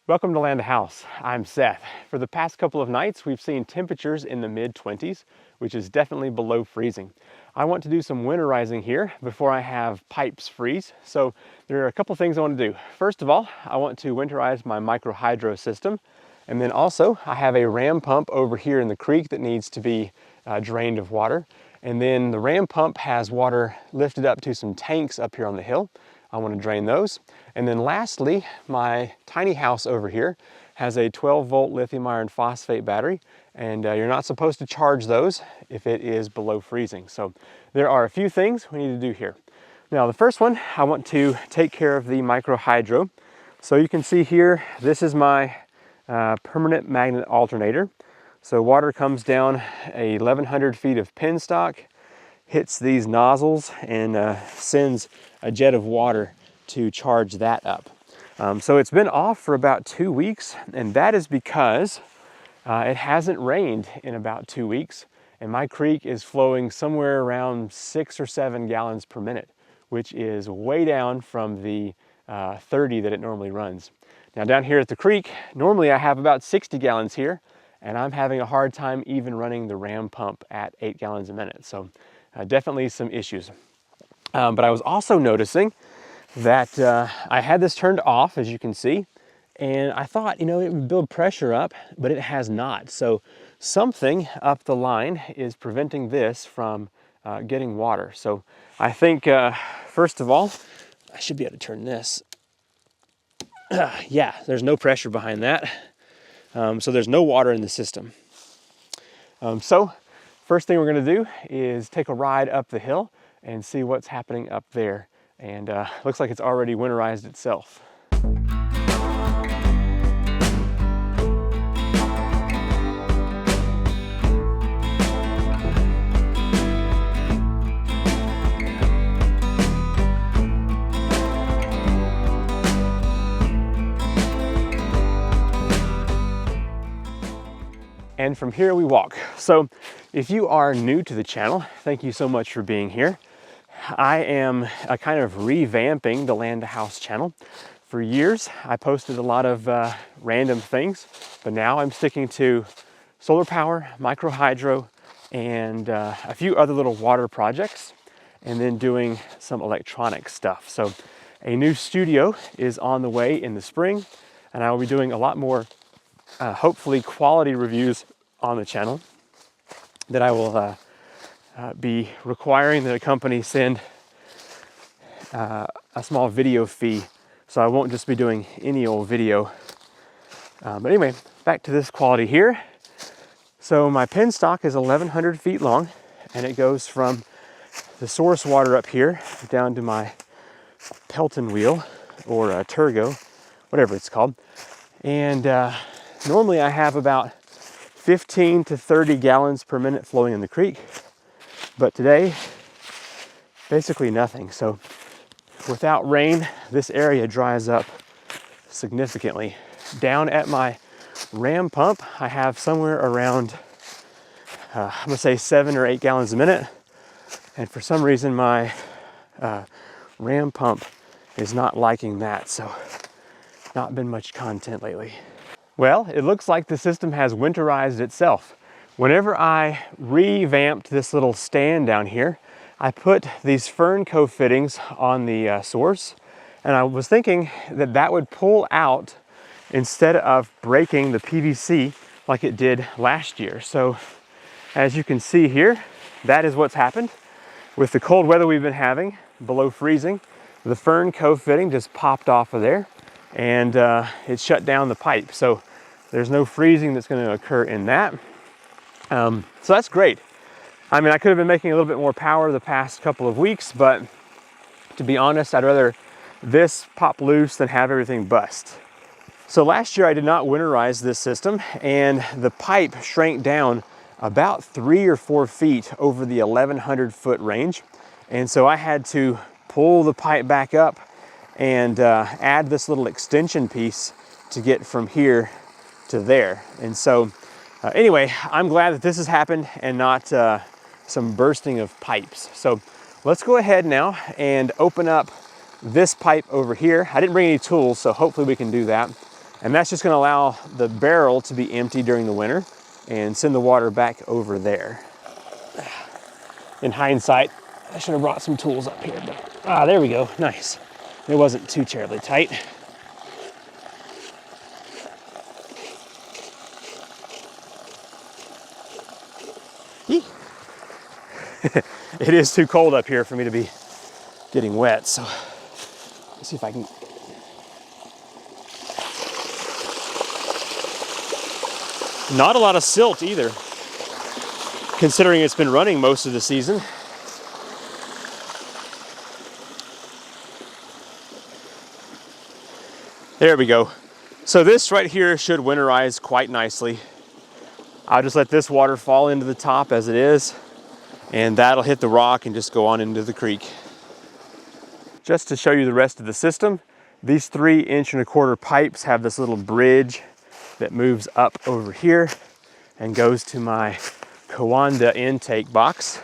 Welcome to Land House. I'm Seth. For the past couple of nights, we've seen temperatures in the mid-20s, which is definitely below freezing. I want to do some winterizing here before I have pipes freeze. So there are a couple things I want to do. First of all, I want to winterize my micro hydro system. And then also I have a ram pump over here in the creek that needs to be drained of water. And then the ram pump has water lifted up to some tanks up here on the hill. I want to drain those. And then lastly, my tiny house over here has a 12-volt lithium iron phosphate battery, and you're not supposed to charge those if it is below freezing. So there are a few things we need to do here. Now the first one, I want to take care of the micro hydro. So you can see here, this is my permanent magnet alternator. So water comes down 1,100 feet of penstock, hits these nozzles and sends a jet of water to charge that up. So it's been off for about 2 weeks, and that is because it hasn't rained in about 2 weeks, and my creek is flowing somewhere around 6 or 7 gallons per minute, which is way down from the 30 that it normally runs. Now down here at the creek, normally I have about 60 gallons here, and I'm having a hard time even running the ram pump at 8 gallons a minute. So definitely some issues. But I was also noticing that I had this turned off, as you can see, and I thought, it would build pressure up, but it has not. So something up the line is preventing this from getting water. So I think, first of all, I should be able to turn this. Yeah, there's no pressure behind that. So there's no water in the system. So first thing we're going to do is take a ride up the hill and see what's happening up there. And looks like it's already winterized itself. And from here we walk. So if you are new to the channel, thank you so much for being here. I am kind of revamping the Land House channel. For years, I posted a lot of random things, but now I'm sticking to solar power, micro hydro, and a few other little water projects, and then doing some electronic stuff. So a new studio is on the way in the spring, and I will be doing a lot more hopefully quality reviews on the channel that I will be requiring that a company send a small video fee, so I won't just be doing any old video. But anyway, back to this quality here. So my penstock is 1,100 feet long, and it goes from the source water up here down to my Pelton wheel, or a Turgo, whatever it's called. And normally I have about 15 to 30 gallons per minute flowing in the creek, but today, basically nothing. So without rain, this area dries up significantly. Down at my ram pump, I have somewhere around, I'm gonna say 7 or 8 gallons a minute. And for some reason, my ram pump is not liking that. So not been much content lately. Well, it looks like the system has winterized itself. Whenever I revamped this little stand down here, I put these fern co-fittings on the source, and I was thinking that that would pull out instead of breaking the PVC like it did last year. So as you can see here, that is what's happened. With the cold weather we've been having, below freezing, the fern co-fitting just popped off of there, and it shut down the pipe. So there's no freezing that's going to occur in that. So that's great. I mean, I could have been making a little bit more power the past couple of weeks, but to be honest, I'd rather this pop loose than have everything bust. So last year I did not winterize this system, and the pipe shrank down about 3 or 4 feet over the 1,100 foot range. And so I had to pull the pipe back up and add this little extension piece to get from here to there. And so anyway, I'm glad that this has happened and not some bursting of pipes. So let's go ahead now and open up this pipe over here. I didn't bring any tools, so hopefully we can do that. And that's just gonna allow the barrel to be empty during the winter and send the water back over there. In hindsight, I should have brought some tools up here, but there we go, nice. It wasn't too terribly tight. It is too cold up here for me to be getting wet, so let's see if I can. Not a lot of silt either, considering it's been running most of the season. There we go. So this right here should winterize quite nicely. I'll just let this water fall into the top as it is, and that'll hit the rock and just go on into the creek. Just to show you the rest of the system, these 3-1/4 inch pipes have this little bridge that moves up over here and goes to my Kawanda intake box.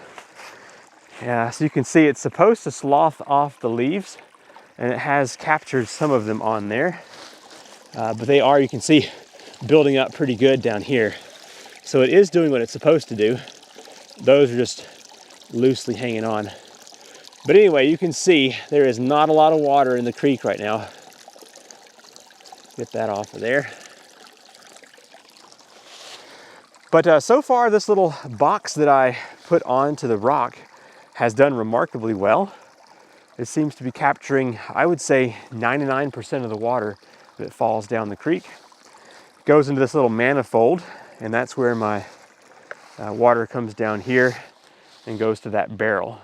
Yeah, so you can see it's supposed to slough off the leaves, and it has captured some of them on there. But they are, you can see, building up pretty good down here. So it is doing what it's supposed to do. Those are just loosely hanging on. But anyway, you can see there is not a lot of water in the creek right now. Get that off of there. But so far, this little box that I put onto the rock has done remarkably well. It seems to be capturing, I would say, 99% of the water that falls down the creek. It goes into this little manifold, and that's where my water comes down here and goes to that barrel.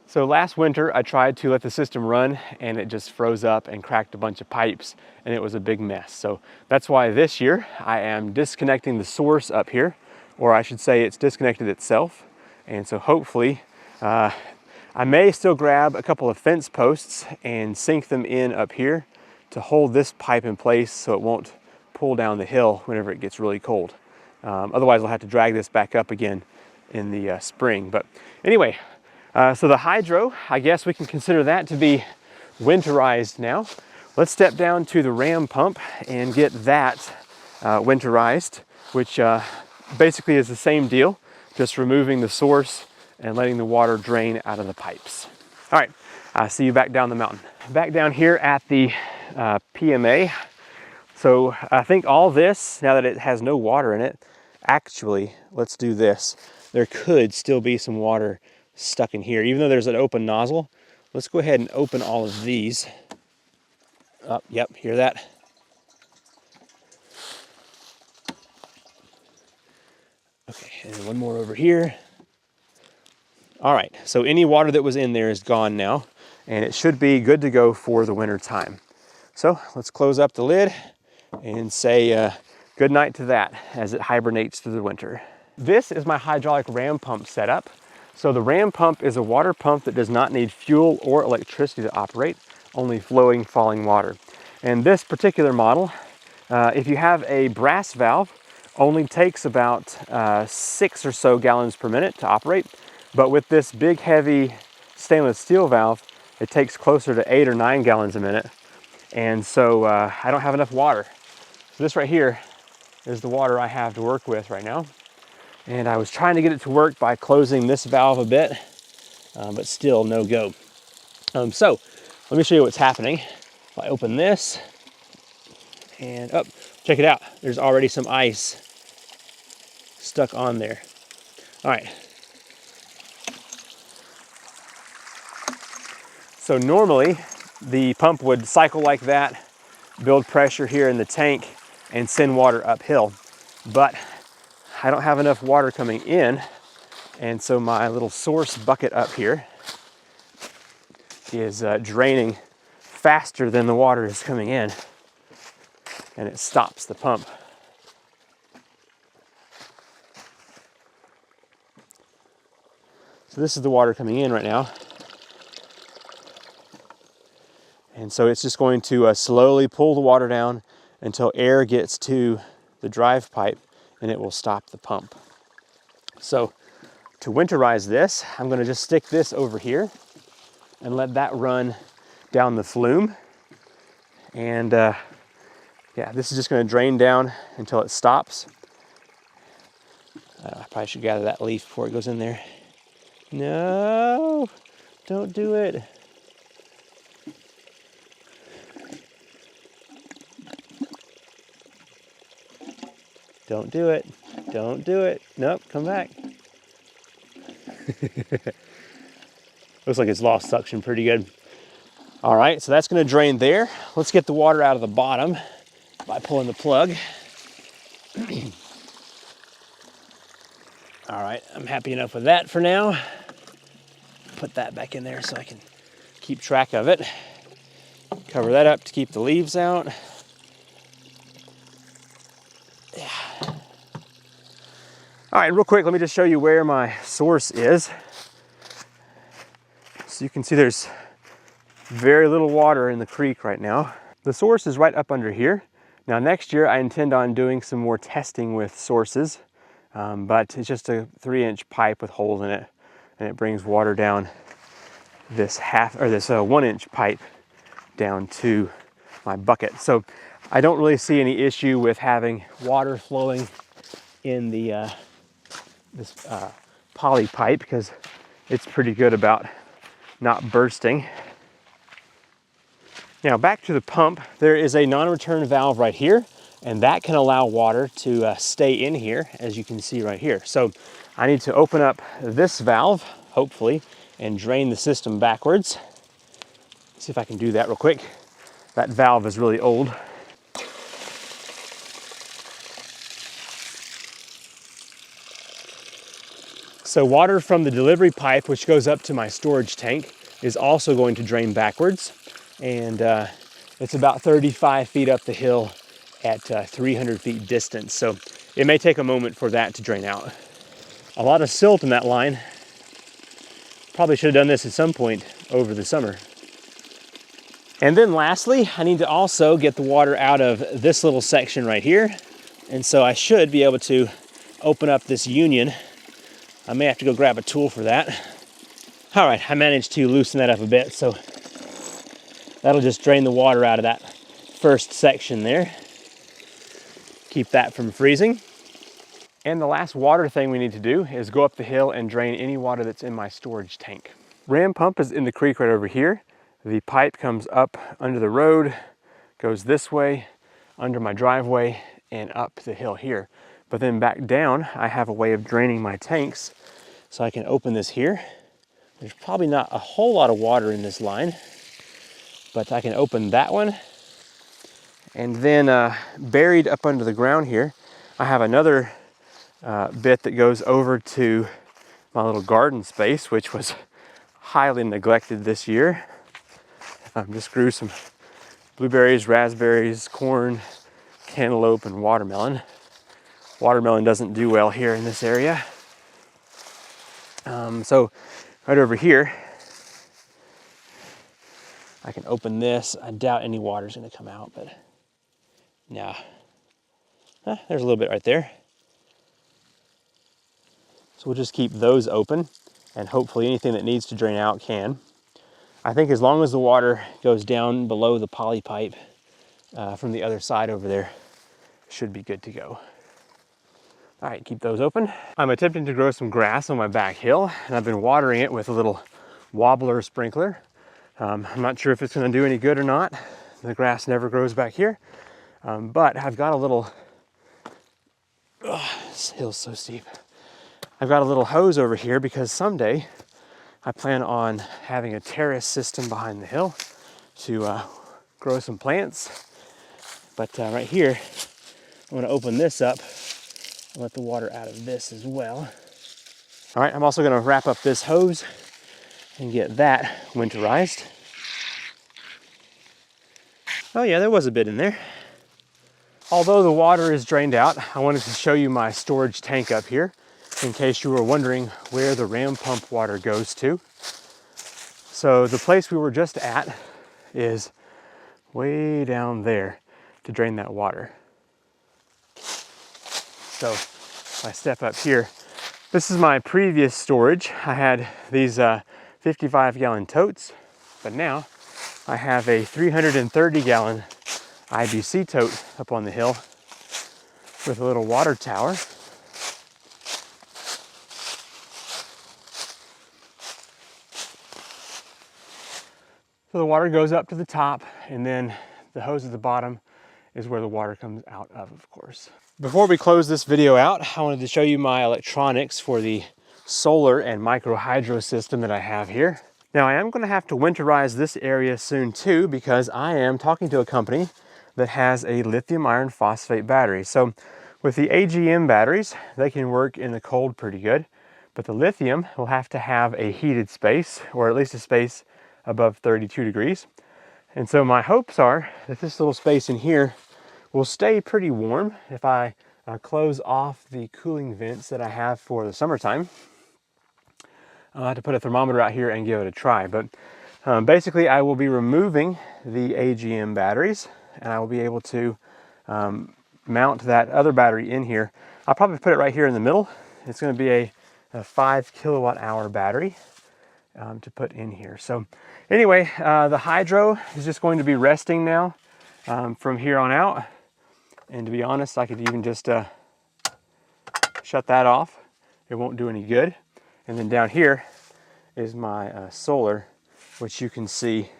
So last winter, I tried to let the system run, and it just froze up and cracked a bunch of pipes, and it was a big mess. So that's why this year I am disconnecting the source up here, or I should say it's disconnected itself. And so hopefully, I may still grab a couple of fence posts and sink them in up here to hold this pipe in place so it won't pull down the hill whenever it gets really cold. Otherwise, I'll have to drag this back up again in the spring. But anyway, so the hydro, I guess we can consider that to be winterized now. Let's step down to the ram pump and get that winterized, which basically is the same deal, just removing the source and letting the water drain out of the pipes. All right, I'll see you back down the mountain. Back down here at the PMA. So I think all this, now that it has no water in it, actually, let's do this. There could still be some water stuck in here, even though there's an open nozzle. Let's go ahead and open all of these. Oh, yep, hear that? Okay, and one more over here. All right, so any water that was in there is gone now, and it should be good to go for the winter time. So let's close up the lid and say good night to that as it hibernates through the winter. This is my hydraulic ram pump setup. So the ram pump is a water pump that does not need fuel or electricity to operate, only flowing, falling water. And this particular model, if you have a brass valve, only takes about 6 or so gallons per minute to operate. But with this big, heavy stainless steel valve, it takes closer to 8 or 9 gallons a minute. And so I don't have enough water. So this right here is the water I have to work with right now. And I was trying to get it to work by closing this valve a bit, but still no go. So let me show you what's happening. If I open this, and oh, check it out. There's already some ice stuck on there. All right. So normally the pump would cycle like that, build pressure here in the tank, and send water uphill. But I don't have enough water coming in, and so my little source bucket up here is draining faster than the water is coming in, and it stops the pump. So this is the water coming in right now. And so it's just going to slowly pull the water down until air gets to the drive pipe, and it will stop the pump. So to winterize this, I'm going to just stick this over here and let that run down the flume. And Yeah, this is just going to drain down until it stops. I probably should gather that leaf before it goes in there. No, don't do it. Don't do it. Don't do it. Nope, come back. Looks like it's lost suction pretty good. All right, so that's going to drain there. Let's get the water out of the bottom by pulling the plug. All right, I'm happy enough with that for now. Put that back in there so I can keep track of it. Cover that up to keep the leaves out. Yeah. All right, real quick, let me just show you where my source is. So you can see there's very little water in the creek right now. The source is right up under here. Now next year I intend on doing some more testing with sources, but it's just a 3-inch pipe with holes in it, and it brings water down this 1-inch pipe down to my bucket. So I don't really see any issue with having water flowing in the this poly pipe, because it's pretty good about not bursting. Now back to the pump, there is a non-return valve right here, and that can allow water to stay in here, as you can see right here. So I need to open up this valve, hopefully, and drain the system backwards. See if I can do that real quick. That valve is really old. So water from the delivery pipe, which goes up to my storage tank, is also going to drain backwards. And it's about 35 feet up the hill at 300 feet distance. So it may take a moment for that to drain out. A lot of silt in that line. Probably should have done this at some point over the summer. And then lastly, I need to also get the water out of this little section right here. And so I should be able to open up this union. I may have to go grab a tool for that. All right, I managed to loosen that up a bit, so that'll just drain the water out of that first section there. Keep that from freezing. And the last water thing we need to do is go up the hill and drain any water that's in my storage tank. Ram pump is in the creek right over here. The pipe comes up under the road, goes this way, under my driveway, and up the hill here. But then back down, I have a way of draining my tanks. So I can open this here. There's probably not a whole lot of water in this line, but I can open that one. And then buried up under the ground here, I have another bit that goes over to my little garden space, which was highly neglected this year. Just grew some blueberries, raspberries, corn, cantaloupe, and watermelon. Watermelon doesn't do well here in this area. So right over here, I can open this. I doubt any water's gonna come out, but nah. There's a little bit right there. So we'll just keep those open, and hopefully anything that needs to drain out can. I think as long as the water goes down below the poly pipe from the other side over there, should be good to go. All right, keep those open. I'm attempting to grow some grass on my back hill, and I've been watering it with a little wobbler sprinkler. I'm not sure if it's gonna do any good or not. The grass never grows back here, but I've got a little, this hill's so steep. I've got a little hose over here because someday I plan on having a terrace system behind the hill to grow some plants. But right here, I'm gonna open this up and let the water out of this as well. All right, I'm also gonna wrap up this hose and get that winterized. Oh yeah, there was a bit in there. Although the water is drained out, I wanted to show you my storage tank up here in case you were wondering where the ram pump water goes to. So the place we were just at is way down there to drain that water. So if I step up here, this is my previous storage. I had these 55-gallon totes, but now I have a 330-gallon IBC tote up on the hill with a little water tower. So the water goes up to the top, and then the hose at the bottom is where the water comes out of course. Before we close this video out, I wanted to show you my electronics for the solar and micro hydro system that I have here. Now I am going to have to winterize this area soon too, because I am talking to a company that has a lithium iron phosphate battery. So with the AGM batteries, they can work in the cold pretty good, but the lithium will have to have a heated space, or at least a space above 32 degrees. And so my hopes are that this little space in here will stay pretty warm if I close off the cooling vents that I have for the summertime. I'll have to put a thermometer out here and give it a try. But basically I will be removing the AGM batteries, and I will be able to mount that other battery in here. I'll probably put it right here in the middle. It's going to be a 5 kilowatt hour battery to put in here. So anyway, the hydro is just going to be resting now from here on out. And to be honest, I could even just shut that off. It won't do any good. And then down here is my solar, which you can see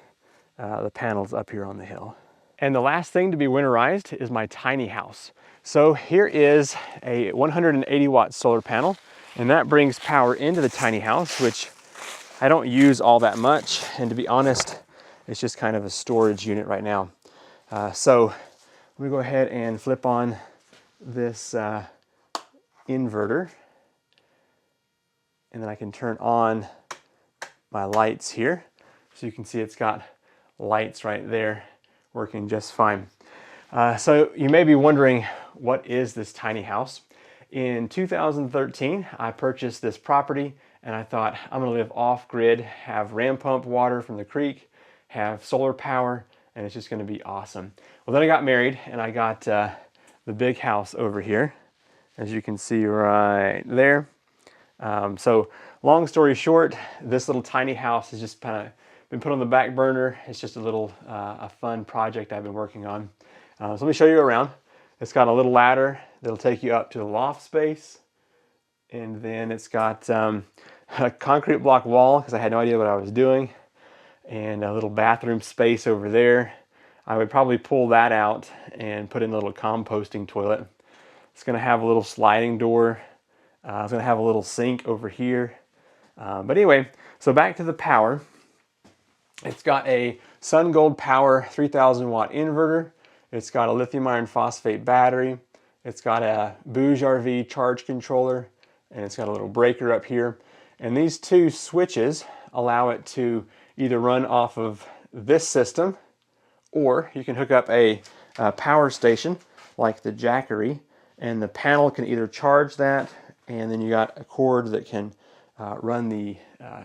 the panels up here on the hill. And the last thing to be winterized is my tiny house. So here is a 180 watt solar panel, and that brings power into the tiny house, which I don't use all that much. And to be honest, it's just kind of a storage unit right now. So let me go ahead and flip on this inverter, and then I can turn on my lights here. So you can see it's got lights right there working just fine. So you may be wondering, what is this tiny house? In 2013, I purchased this property, and I thought, I'm gonna live off-grid, have ram pump water from the creek, have solar power, and it's just gonna be awesome. Well, then I got married, and I got the big house over here, as you can see right there. So long story short, this little tiny house has just kind of been put on the back burner. It's just a little a fun project I've been working on. So let me show you around. It's got a little ladder that'll take you up to the loft space. And then it's got a concrete block wall, because I had no idea what I was doing. And a little bathroom space over there. I would probably pull that out and put in a little composting toilet. It's gonna have a little sliding door. It's gonna have a little sink over here. But anyway, so back to the power. It's got a SunGold Power 3000 watt inverter. It's got a lithium iron phosphate battery. It's got a Bouge RV charge controller, and it's got a little breaker up here. And these two switches allow it to either run off of this system, or you can hook up a power station like the Jackery, and the panel can either charge that, and then you got a cord that can run the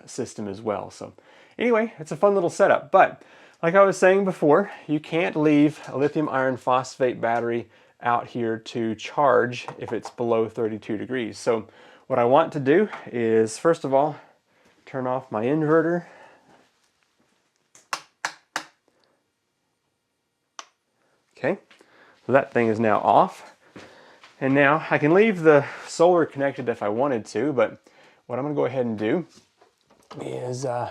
system as well. So anyway, it's a fun little setup. But like I was saying before, you can't leave a lithium iron phosphate battery out here to charge if it's below 32 degrees. So what I want to do is, first of all, turn off my inverter. Okay, so that thing is now off. And now I can leave the solar connected if I wanted to, but what I'm gonna go ahead and do is go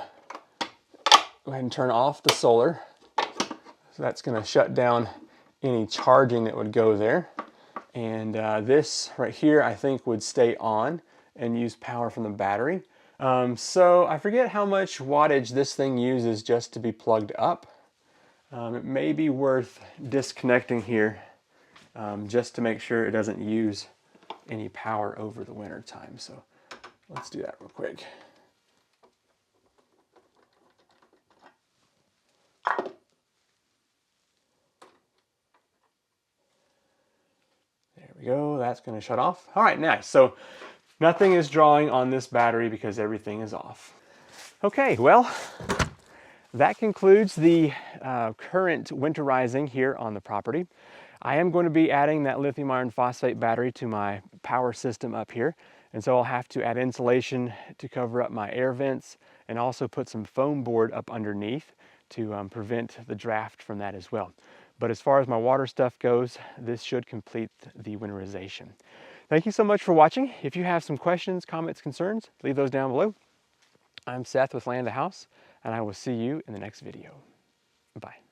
ahead and turn off the solar. So that's gonna shut down any charging that would go there. And this right here, I think, would stay on and use power from the battery. So I forget how much wattage this thing uses just to be plugged up. It may be worth disconnecting here just to make sure it doesn't use any power over the winter time. So let's do that real quick. There we go, that's gonna shut off. All right, nice. So nothing is drawing on this battery because everything is off. Okay, well, that concludes the current winterizing here on the property. I am going to be adding that lithium iron phosphate battery to my power system up here. And so I'll have to add insulation to cover up my air vents, and also put some foam board up underneath to prevent the draft from that as well. But as far as my water stuff goes, this should complete the winterization. Thank you so much for watching. If you have some questions, comments, concerns, leave those down below. I'm Seth with Land to House, and I will see you in the next video. Bye.